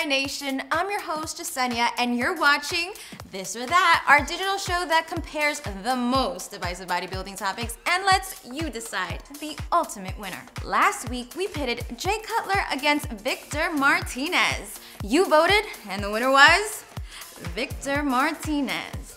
BI Nation, I'm your host Jessenia, and you're watching This or That, our digital show that compares the most divisive bodybuilding topics and lets you decide the ultimate winner. Last week, we pitted Jay Cutler against Victor Martinez. You voted, and the winner was Victor Martinez.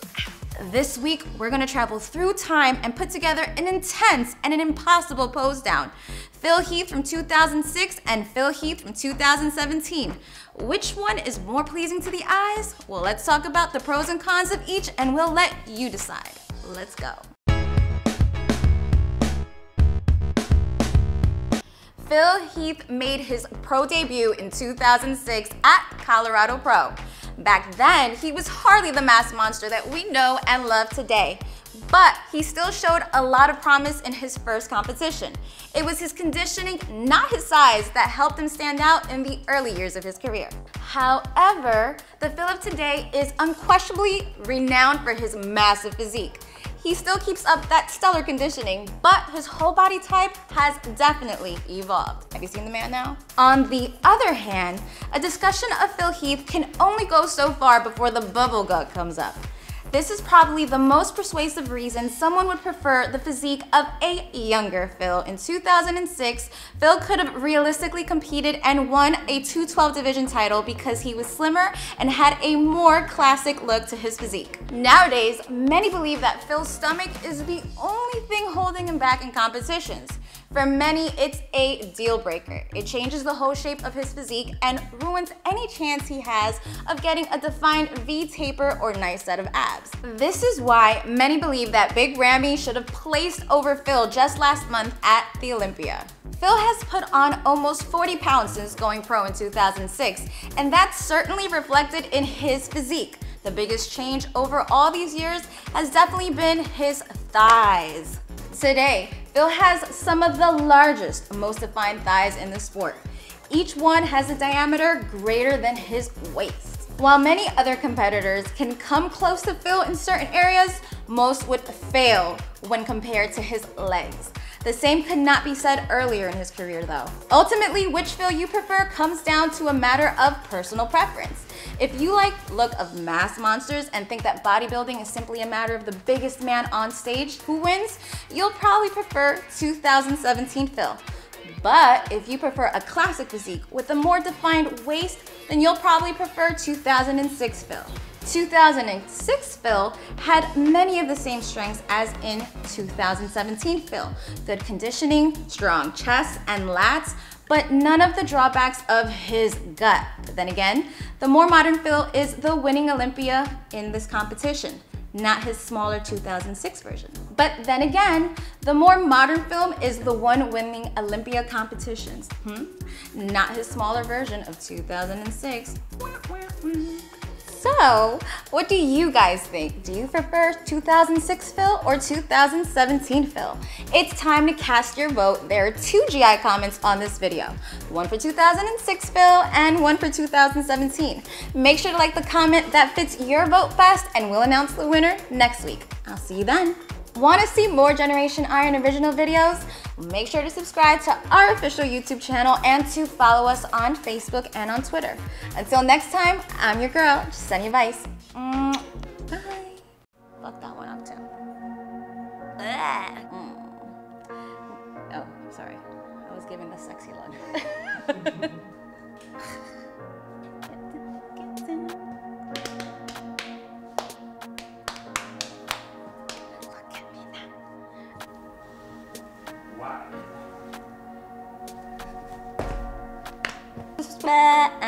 This week, we're gonna travel through time and put together an intense and an impossible pose down. Phil Heath from 2006 and Phil Heath from 2017. Which one is more pleasing to the eyes? Well, let's talk about the pros and cons of each and we'll let you decide. Let's go. Phil Heath made his pro debut in 2006 at Colorado Pro. Back then, he was hardly the mass monster that we know and love today, but he still showed a lot of promise in his first competition. It was his conditioning, not his size, that helped him stand out in the early years of his career. However, the Phil of today is unquestionably renowned for his massive physique. He still keeps up that stellar conditioning, but his whole body type has definitely evolved. Have you seen the man now? On the other hand, a discussion of Phil Heath can only go so far before the bubble gut comes up. This is probably the most persuasive reason someone would prefer the physique of a younger Phil. In 2006, Phil could have realistically competed and won a 212 division title because he was slimmer and had a more classic look to his physique. Nowadays, many believe that Phil's stomach is the only thing holding him back in competitions. For many, it's a deal breaker. It changes the whole shape of his physique and ruins any chance he has of getting a defined V taper or nice set of abs. This is why many believe that Big Ramy should have placed over Phil just last month at the Olympia. Phil has put on almost 40 pounds since going pro in 2006, and that's certainly reflected in his physique. The biggest change over all these years has definitely been his thighs. Today, Phil has some of the largest, most defined thighs in the sport. Each one has a diameter greater than his waist. While many other competitors can come close to Phil in certain areas, most would fail when compared to his legs. The same could not be said earlier in his career though. Ultimately, which Phil you prefer comes down to a matter of personal preference. If you like the look of mass monsters and think that bodybuilding is simply a matter of the biggest man on stage who wins, you'll probably prefer 2017 Phil. But if you prefer a classic physique with a more defined waist, then you'll probably prefer 2006 Phil. 2006 Phil had many of the same strengths as in 2017 Phil. Good conditioning, strong chest and lats, but none of the drawbacks of his gut. But then again, the more modern Phil is the winning Olympia in this competition, not his smaller 2006 version. But then again, the more modern Phil is the one winning Olympia competitions, not his smaller version of 2006. So, what do you guys think? Do you prefer 2006 Phil or 2017 Phil? It's time to cast your vote. There are 2 GI comments on this video. One for 2006 Phil and one for 2017. Make sure to like the comment that fits your vote best and we'll announce the winner next week. I'll see you then. Want to see more Generation Iron original videos? Make sure to subscribe to our official YouTube channel and to follow us on Facebook and on Twitter. Until next time, I'm your girl, Jessenia Vice. Bye. Fuck that one up too. Oh, sorry. I was giving the sexy look. Wow.